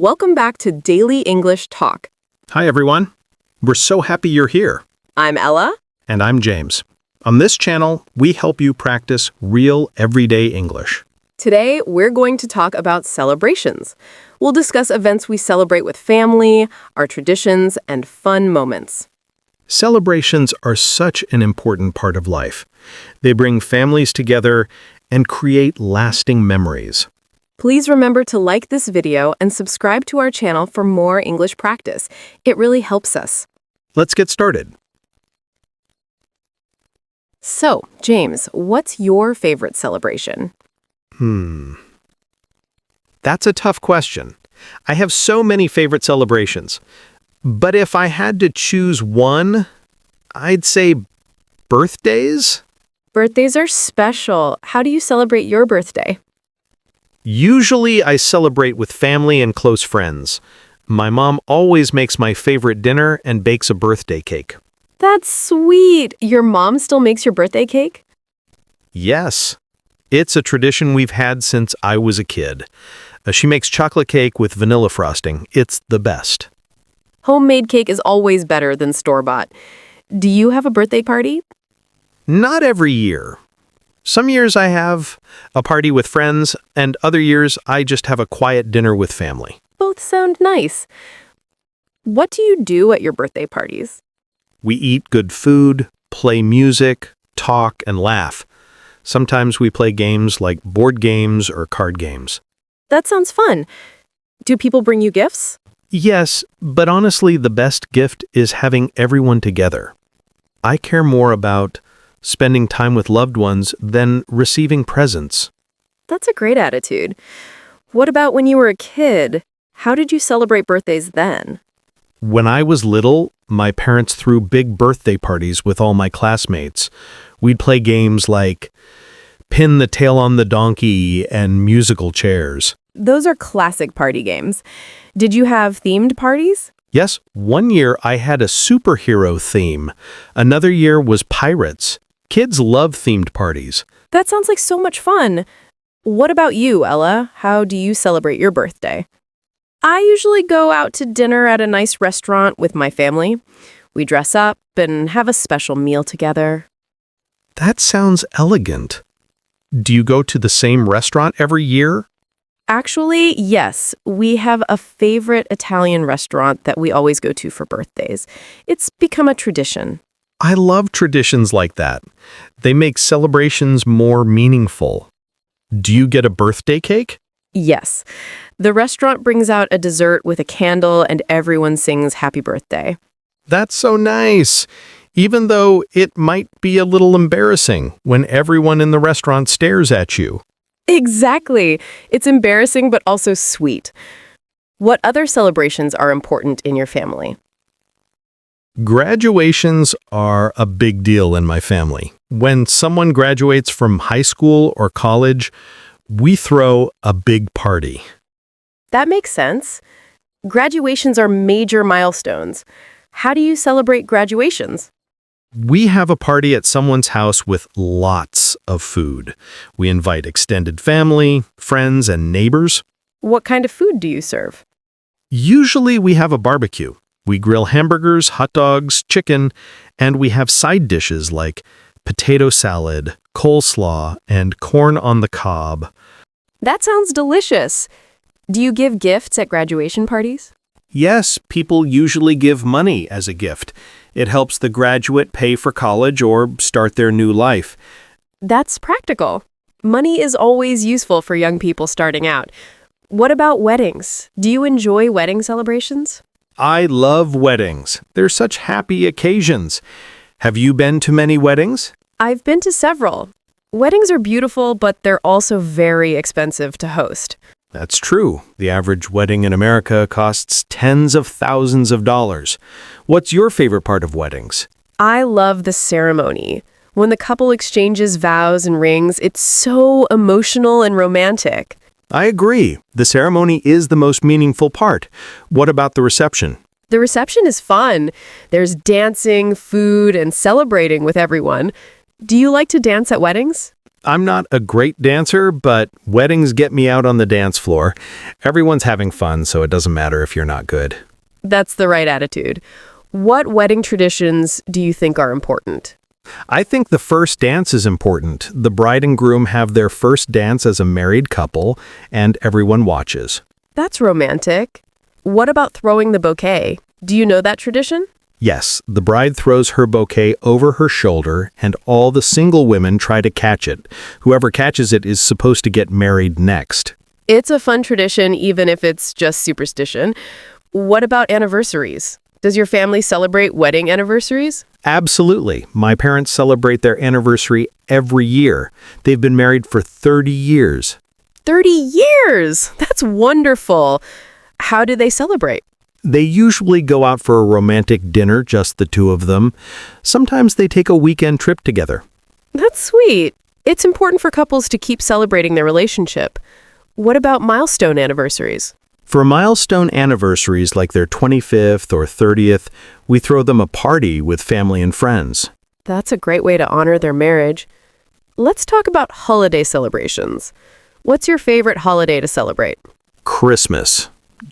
Welcome back to Daily English Talk. Hi, everyone. We're so happy you're here. I'm Ella. And I'm James. On this channel, we help you practice real, everyday English. Today, we're going to talk about celebrations. We'll discuss events we celebrate with family, our traditions, and fun moments. Celebrations are such an important part of life. They bring families together and create lasting memories. Please remember to like this video and subscribe to our channel for more English practice. It really helps us. Let's get started. So, James, what's your favorite celebration? That's a tough question. I have so many favorite celebrations. But if I had to choose one, I'd say birthdays? Birthdays are special. How do you celebrate your birthday? Usually I celebrate with family and close friends. My mom always makes my favorite dinner and bakes a birthday cake. That's sweet. Your mom still makes your birthday cake? Yes. It's a tradition we've had since I was a kid. She makes chocolate cake with vanilla frosting. It's the best. Homemade cake is always better than store-bought. Do you have a birthday party? Not every year. Some years I have a party with friends, and other years I just have a quiet dinner with family. Both sound nice. What do you do at your birthday parties? We eat good food, play music, talk, and laugh. Sometimes we play games like board games or card games. That sounds fun. Do people bring you gifts? Yes, but honestly, the best gift is having everyone together. I care more about spending time with loved ones than receiving presents. That's a great attitude. What about when you were a kid? How did you celebrate birthdays then? When I was little, my parents threw big birthday parties with all my classmates. We'd play games like Pin the Tail on the Donkey and musical chairs. Those are classic party games. Did you have themed parties? Yes, one year I had a superhero theme. Another year was pirates. Kids love themed parties. That sounds like so much fun. What about you, Ella? How do you celebrate your birthday? I usually go out to dinner at a nice restaurant with my family. We dress up and have a special meal together. That sounds elegant. Do you go to the same restaurant every year? Actually, yes. We have a favorite Italian restaurant that we always go to for birthdays. It's become a tradition. I love traditions like that. They make celebrations more meaningful. Do you get a birthday cake? Yes. The restaurant brings out a dessert with a candle and everyone sings happy birthday. That's so nice. Even though it might be a little embarrassing when everyone in the restaurant stares at you. Exactly. It's embarrassing but also sweet. What other celebrations are important in your family? Graduations are a big deal in my family. When someone graduates from high school or college, we throw a big party. That makes sense. Graduations are major milestones. How do you celebrate graduations? We have a party at someone's house with lots of food. We invite extended family, friends, and neighbors. What kind of food do you serve? Usually we have a barbecue. We grill hamburgers, hot dogs, chicken, and we have side dishes like potato salad, coleslaw, and corn on the cob. That sounds delicious. Do you give gifts at graduation parties? Yes, people usually give money as a gift. It helps the graduate pay for college or start their new life. That's practical. Money is always useful for young people starting out. What about weddings? Do you enjoy wedding celebrations? I love weddings. They're such happy occasions. Have you been to many weddings? I've been to several. Weddings are beautiful, but they're also very expensive to host. That's true. The average wedding in America costs tens of thousands of dollars. What's your favorite part of weddings? I love the ceremony. When the couple exchanges vows and rings, it's so emotional and romantic. I agree. The ceremony is the most meaningful part. What about the reception? The reception is fun. There's dancing, food, and celebrating with everyone. Do you like to dance at weddings? I'm not a great dancer, but weddings get me out on the dance floor. Everyone's having fun, so it doesn't matter if you're not good. That's the right attitude. What wedding traditions do you think are important? I think the first dance is important. The bride and groom have their first dance as a married couple, and everyone watches. That's romantic. What about throwing the bouquet? Do you know that tradition? Yes, the bride throws her bouquet over her shoulder, and all the single women try to catch it. Whoever catches it is supposed to get married next. It's a fun tradition, even if it's just superstition. What about anniversaries? Does your family celebrate wedding anniversaries? Absolutely. My parents celebrate their anniversary every year. They've been married for 30 years. 30 years! That's wonderful. How do they celebrate? They usually go out for a romantic dinner, just the two of them. Sometimes they take a weekend trip together. That's sweet. It's important for couples to keep celebrating their relationship. What about milestone anniversaries? For milestone anniversaries like their 25th or 30th, we throw them a party with family and friends. That's a great way to honor their marriage. Let's talk about holiday celebrations. What's your favorite holiday to celebrate? Christmas.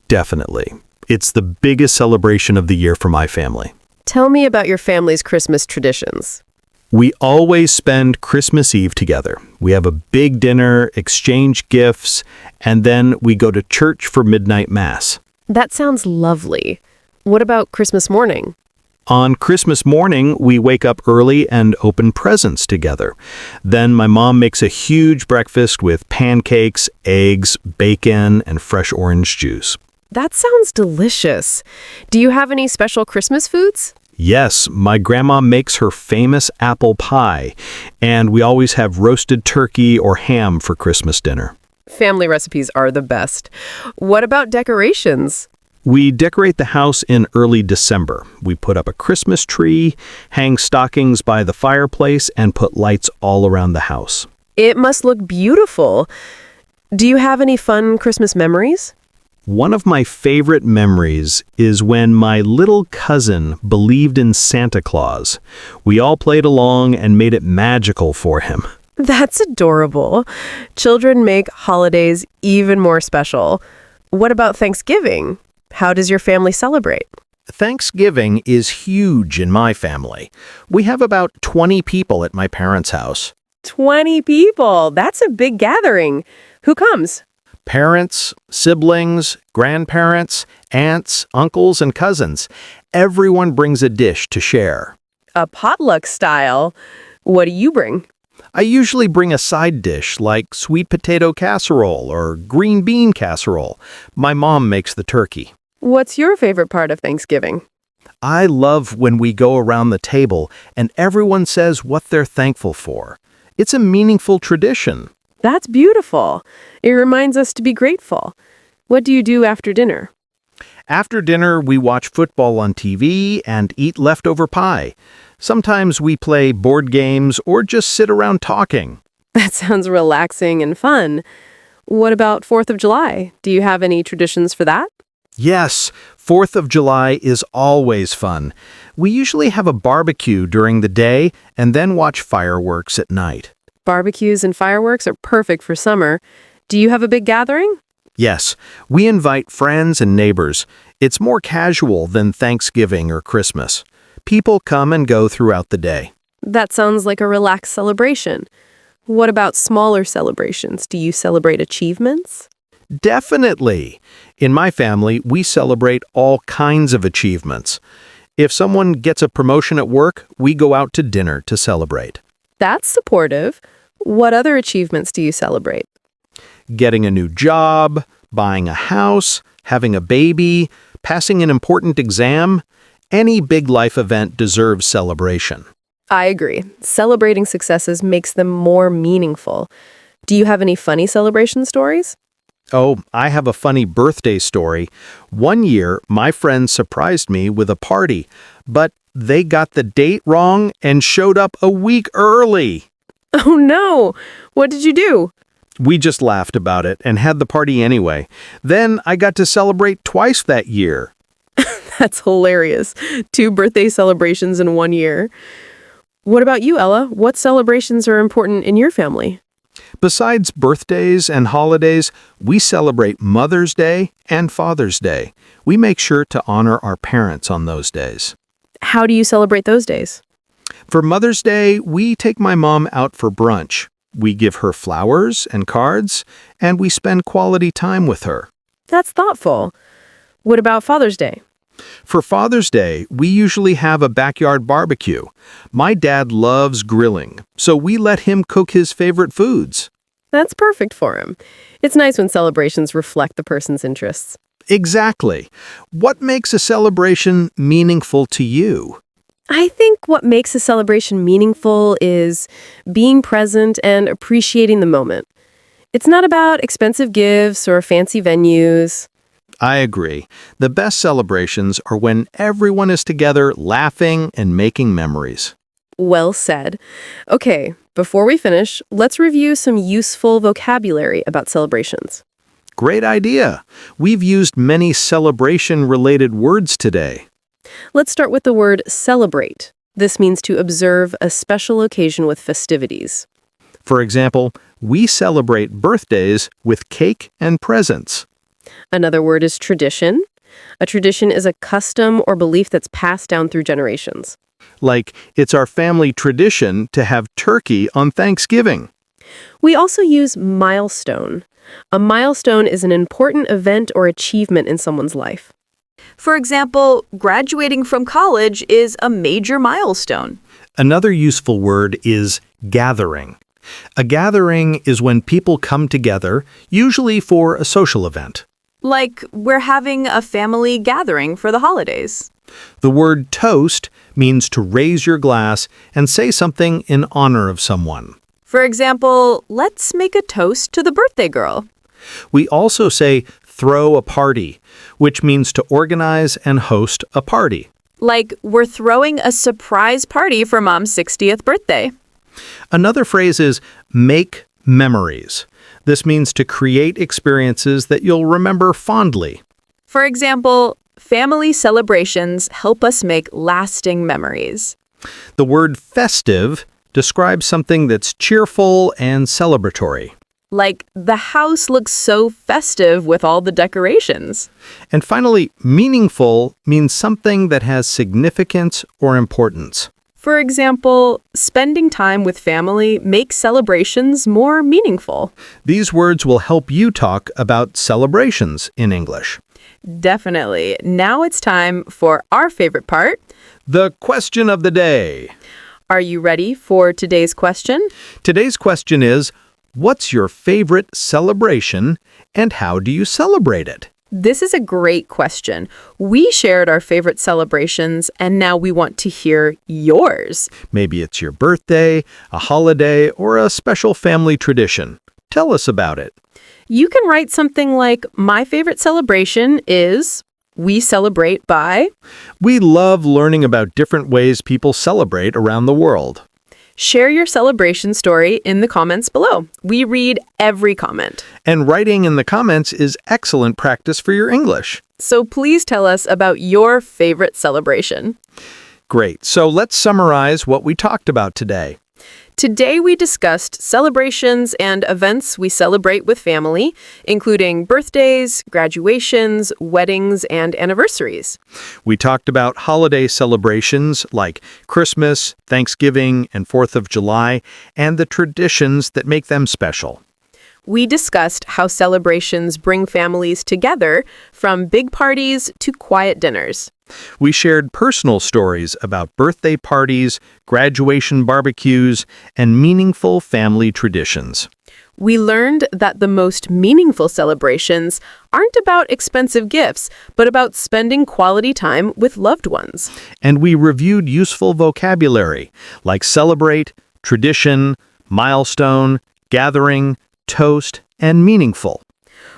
Definitely. It's the biggest celebration of the year for my family. Tell me about your family's Christmas traditions. We always spend Christmas Eve together. We have a big dinner, exchange gifts, and then we go to church for midnight mass. That sounds lovely. What about Christmas morning? On Christmas morning, we wake up early and open presents together. Then my mom makes a huge breakfast with pancakes, eggs, bacon, and fresh orange juice. That sounds delicious. Do you have any special Christmas foods? Yes, my grandma makes her famous apple pie, and we always have roasted turkey or ham for Christmas dinner. Family recipes are the best. What about decorations? We decorate the house in early December. We put up a Christmas tree, hang stockings by the fireplace, and put lights all around the house. It must look beautiful. Do you have any fun Christmas memories? One of my favorite memories is when my little cousin believed in Santa Claus. We all played along and made it magical for him. That's adorable. Children make holidays even more special. What about Thanksgiving? How does your family celebrate? Thanksgiving is huge in my family. We have about 20 people at my parents' house. 20 people. That's a big gathering. Who comes? Parents, siblings, grandparents, aunts, uncles, and cousins. Everyone brings a dish to share. A potluck style. What do you bring? I usually bring a side dish like sweet potato casserole or green bean casserole. My mom makes the turkey. What's your favorite part of Thanksgiving? I love when we go around the table and everyone says what they're thankful for. It's a meaningful tradition. That's beautiful. It reminds us to be grateful. What do you do after dinner? After dinner, we watch football on TV and eat leftover pie. Sometimes we play board games or just sit around talking. That sounds relaxing and fun. What about 4th of July? Do you have any traditions for that? Yes, 4th of July is always fun. We usually have a barbecue during the day and then watch fireworks at night. Barbecues and fireworks are perfect for summer. Do you have a big gathering? Yes, we invite friends and neighbors. It's more casual than Thanksgiving or Christmas. People come and go throughout the day. That sounds like a relaxed celebration. What about smaller celebrations? Do you celebrate achievements? Definitely. In my family, we celebrate all kinds of achievements. If someone gets a promotion at work, we go out to dinner to celebrate. That's supportive. What other achievements do you celebrate? Getting a new job, buying a house, having a baby, passing an important exam. Any big life event deserves celebration. I agree. Celebrating successes makes them more meaningful. Do you have any funny celebration stories? Oh, I have a funny birthday story. One year, my friends surprised me with a party, but they got the date wrong and showed up a week early. Oh no! What did you do? We just laughed about it and had the party anyway. Then I got to celebrate twice that year. That's hilarious. 2 birthday celebrations in one year. What about you, Ella? What celebrations are important in your family? Besides birthdays and holidays, we celebrate Mother's Day and Father's Day. We make sure to honor our parents on those days. How do you celebrate those days? For Mother's Day, we take my mom out for brunch. We give her flowers and cards, and we spend quality time with her. That's thoughtful. What about Father's Day? For Father's Day, we usually have a backyard barbecue. My dad loves grilling, so we let him cook his favorite foods. That's perfect for him. It's nice when celebrations reflect the person's interests. Exactly. What makes a celebration meaningful to you? I think what makes a celebration meaningful is being present and appreciating the moment. It's not about expensive gifts or fancy venues. I agree. The best celebrations are when everyone is together laughing and making memories. Well said. Okay, before we finish, let's review some useful vocabulary about celebrations. Great idea. We've used many celebration-related words today. Let's start with the word celebrate. This means to observe a special occasion with festivities. For example, we celebrate birthdays with cake and presents. Another word is tradition. A tradition is a custom or belief that's passed down through generations. Like, it's our family tradition to have turkey on Thanksgiving. We also use milestone. A milestone is an important event or achievement in someone's life. For example, graduating from college is a major milestone. Another useful word is gathering. A gathering is when people come together, usually for a social event. Like, we're having a family gathering for the holidays. The word toast means to raise your glass and say something in honor of someone. For example, let's make a toast to the birthday girl. We also say throw a party, which means to organize and host a party. Like, we're throwing a surprise party for Mom's 60th birthday. Another phrase is make memories. This means to create experiences that you'll remember fondly. For example, family celebrations help us make lasting memories. The word festive describes something that's cheerful and celebratory. Like, the house looks so festive with all the decorations. And finally, meaningful means something that has significance or importance. For example, spending time with family makes celebrations more meaningful. These words will help you talk about celebrations in English. Definitely. Now it's time for our favorite part. The question of the day. Are you ready for today's question? Today's question is, what's your favorite celebration and how do you celebrate it? This is a great question. We shared our favorite celebrations, and now we want to hear yours. Maybe it's your birthday, a holiday, or a special family tradition. Tell us about it. You can write something like, my favorite celebration is, we celebrate by. We love learning about different ways people celebrate around the world. Share your celebration story in the comments below. We read every comment. And writing in the comments is excellent practice for your English. So please tell us about your favorite celebration. Great. So let's summarize what we talked about today. Today we discussed celebrations and events we celebrate with family, including birthdays, graduations, weddings, and anniversaries. We talked about holiday celebrations like Christmas, Thanksgiving, and 4th of July, and the traditions that make them special. We discussed how celebrations bring families together, from big parties to quiet dinners. We shared personal stories about birthday parties, graduation barbecues, and meaningful family traditions. We learned that the most meaningful celebrations aren't about expensive gifts, but about spending quality time with loved ones. And we reviewed useful vocabulary like celebrate, tradition, milestone, gathering, toast, and meaningful.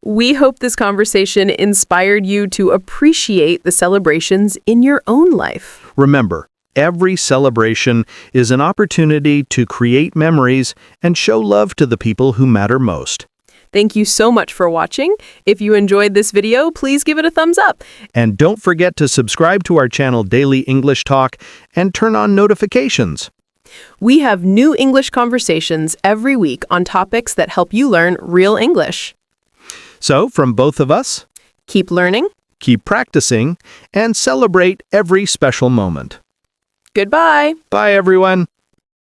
We hope this conversation inspired you to appreciate the celebrations in your own life. Remember, every celebration is an opportunity to create memories and show love to the people who matter most. Thank you so much for watching. If you enjoyed this video, please give it a thumbs up. And don't forget to subscribe to our channel Daily English Talk and turn on notifications. We have new English conversations every week on topics that help you learn real English. So, from both of us, Keep learning. keep practicing and celebrate every special moment. Goodbye. Bye, everyone.